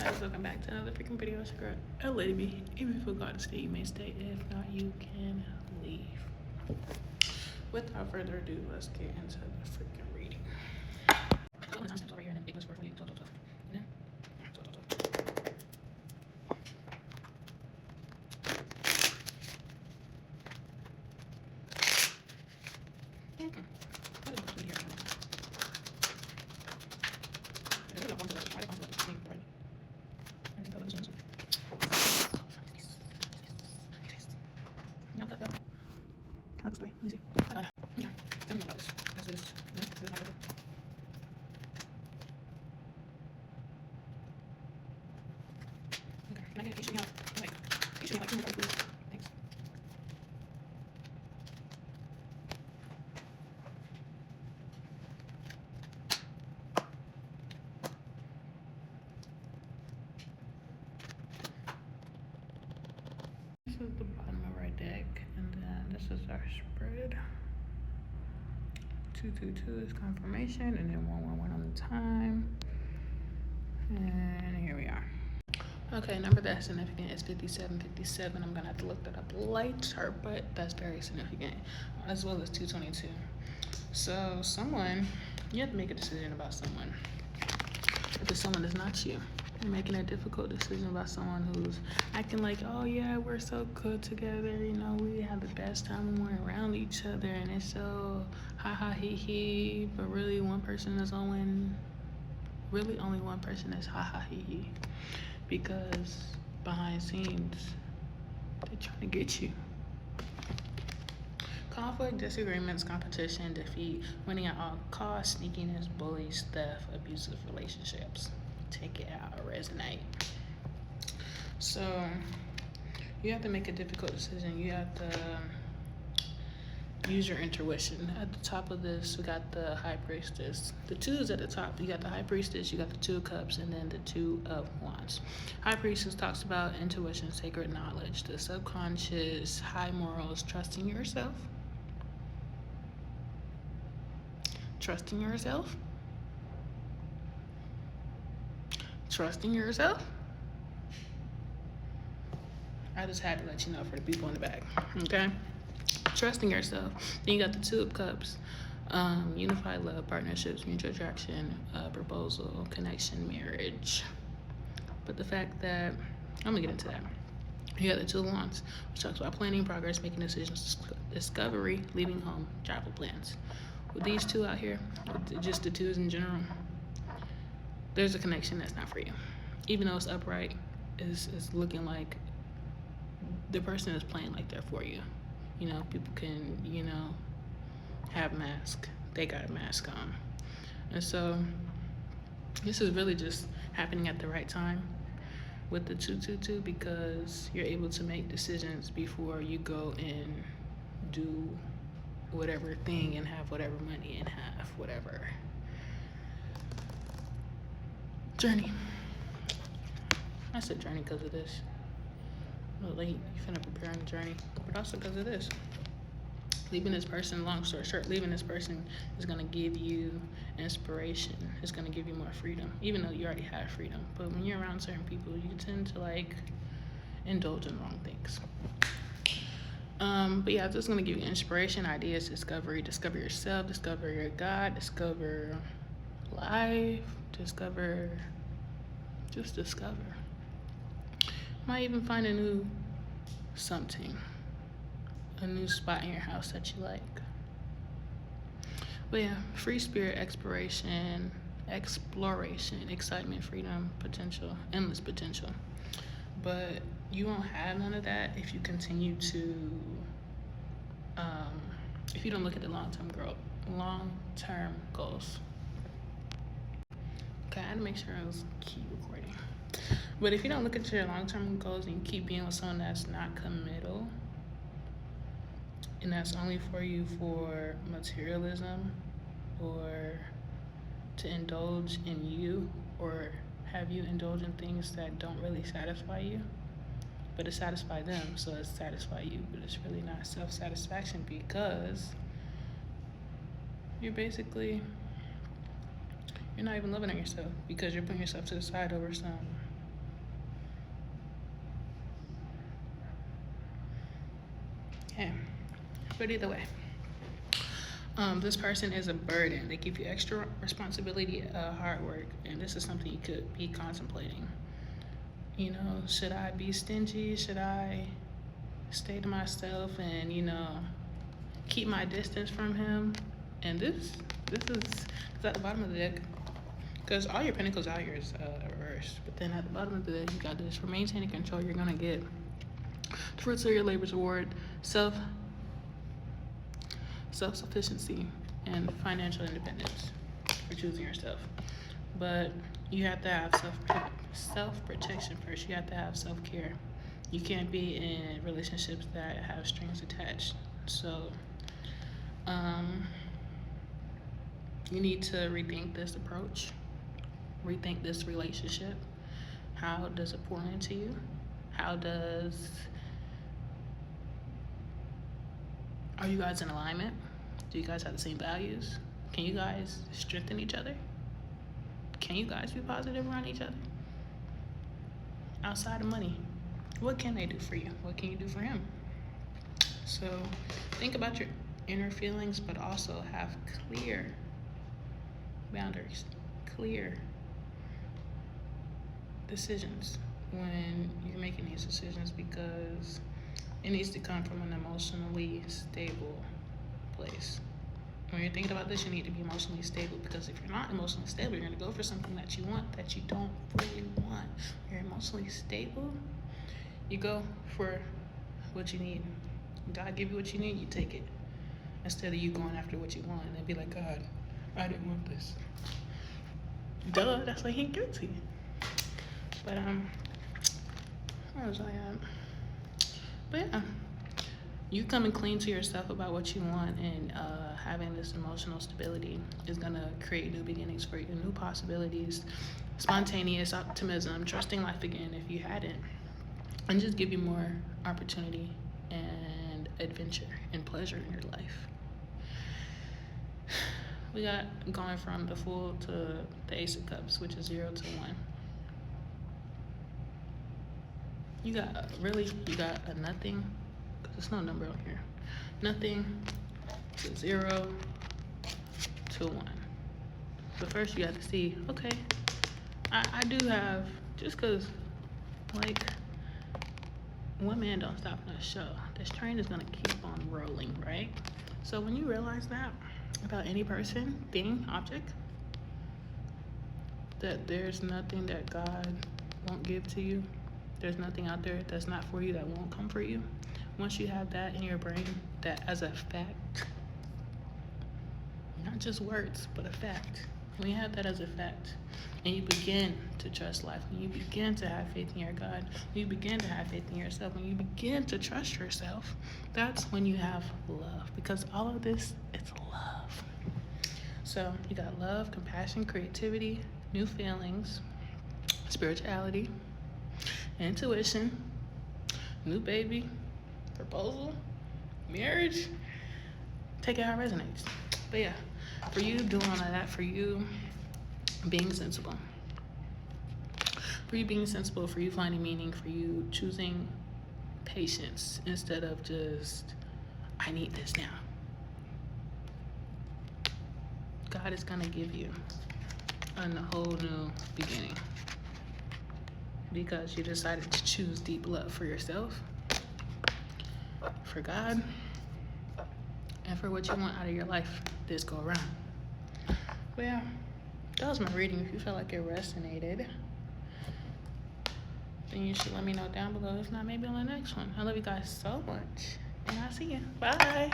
guys, welcome back to another freaking video. It's your girl, a lady B. If you forgot to stay, you may stay. If not, you can leave. Without further ado, let's get into the freaking reading. This is the bottom of our deck, and then this is our spread. 222 is confirmation, and then 111 on the time. And here we are. Okay, number that's significant is 5757. I'm gonna have to look that up later, but that's very significant, as well as 222. So someone, you have to make a decision about someone. If the someone is not you, you're making a difficult decision about someone who's acting like, oh yeah, we're so good together, you know, we have the best time when we're around each other, and it's so ha ha he he, but really one person is only one person is ha ha he he, because behind scenes they're trying to get you. Conflict, disagreements, competition, defeat, winning at all costs, sneakiness, bullies, theft, abusive relationships. Take it out, resonate. So you have to make a difficult decision. You have to use your intuition. At the top of this, we got the High Priestess. The twos at the top. You got the High Priestess, you got the Two of Cups, and then the Two of Wands. High Priestess talks about intuition, sacred knowledge, the subconscious, high morals, trusting yourself. Trusting yourself. Trusting yourself. I just had to let you know for the people in the back, okay? Trusting yourself. Then you got the Two of Cups, unified love, partnerships, mutual attraction, proposal, connection, marriage. But the fact that, I'm gonna get into that. You got the Two of Wands, which talks about planning, progress, making decisions, discovery, leaving home, travel plans. With these two out here, just the twos in general, there's a connection that's not for you. Even though it's upright, it's looking like the person is playing like they're for you. You know, people can, you know, have masks. They got a mask on. And so this is really just happening at the right time with the 222, because you're able to make decisions before you go and do whatever thing and have whatever money and have whatever journey. I said journey because of this. A little late, you finna prepare on the journey, but also because of this. Leaving this person, long story short, leaving this person is gonna give you inspiration. It's gonna give you more freedom, even though you already have freedom. But when you're around certain people, you tend to like indulge in wrong things. But yeah, this is gonna give you inspiration, ideas, discovery, discover yourself, discover your God, discover life, just discover. Might even find a new something, a new spot in your house that you like. But yeah, free spirit, exploration, excitement, freedom, potential, endless potential. But you won't have none of that if you continue to, if you don't look at the long-term goals. Okay, I had to make sure I was keep recording. But if you don't look at your long-term goals and you keep being with someone that's not committal, and that's only for you for materialism, or to indulge in you, or have you indulge in things that don't really satisfy you, but it satisfy them, so it satisfy you, but it's really not self-satisfaction, because you're not even loving on yourself, because you're putting yourself to the side over some Yeah. But either way, this person is a burden. They give you extra responsibility, hard work, and this is something you could be contemplating. You know, should I be stingy? Should I stay to myself and, keep my distance from him? And this is at the bottom of the deck, because all your pentacles out here is reversed. But then at the bottom of the deck, you got this: for maintaining control, you're gonna get the fruits of your labor's reward, self-sufficiency, and financial independence for choosing yourself. But you have to have self-protection first. You have to have self-care. You can't be in relationships that have strings attached. So you need to rethink this approach, rethink this relationship. How does it pour into you? Are you guys in alignment? Do you guys have the same values? Can you guys strengthen each other? Can you guys be positive around each other? Outside of money, what can they do for you? What can you do for him? So think about your inner feelings, but also have clear boundaries, clear decisions when you're making these decisions, because it needs to come from an emotionally stable place. When you're thinking about this, you need to be emotionally stable, because if you're not emotionally stable, you're going to go for something that you want that you don't really want. When you're emotionally stable, you go for what you need. God give you what you need, you take it, instead of you going after what you want and then be like, God, I didn't want this. Duh, that's why he didn't give it to you. But where was I at? But yeah, you coming clean to yourself about what you want, and having this emotional stability is gonna create new beginnings for you, new possibilities, spontaneous optimism, trusting life again if you hadn't, and just give you more opportunity and adventure and pleasure in your life. We got going from the Fool to the Ace of Cups, which is 0 to 1. You got a nothing, because there's no number on here. Nothing to 0 to 1. But first you have to see, okay, I do have, just because, like, one man don't stop no show. This train is gonna keep on rolling, right? So when you realize that about any person, thing, object, that there's nothing that God won't give to you, there's nothing out there that's not for you that won't come for you. Once you have that in your brain, that as a fact, not just words, but a fact. When you have that as a fact, and you begin to trust life, when you begin to have faith in your God, when you begin to have faith in yourself, when you begin to trust yourself, that's when you have love. Because all of this, it's love. So you got love, compassion, creativity, new feelings, spirituality, intuition, new baby, proposal, marriage. Take it how it resonates. But yeah, for you doing all of that, for you being sensible, for you finding meaning, for you choosing patience instead of just, I need this now. God is gonna give you a whole new beginning, because you decided to choose deep love for yourself, for God, and for what you want out of your life this go around. But yeah, that was my reading. If you felt like it resonated, then you should let me know down below. If not, maybe on the next one. I love you guys so much, and I'll see you. Bye.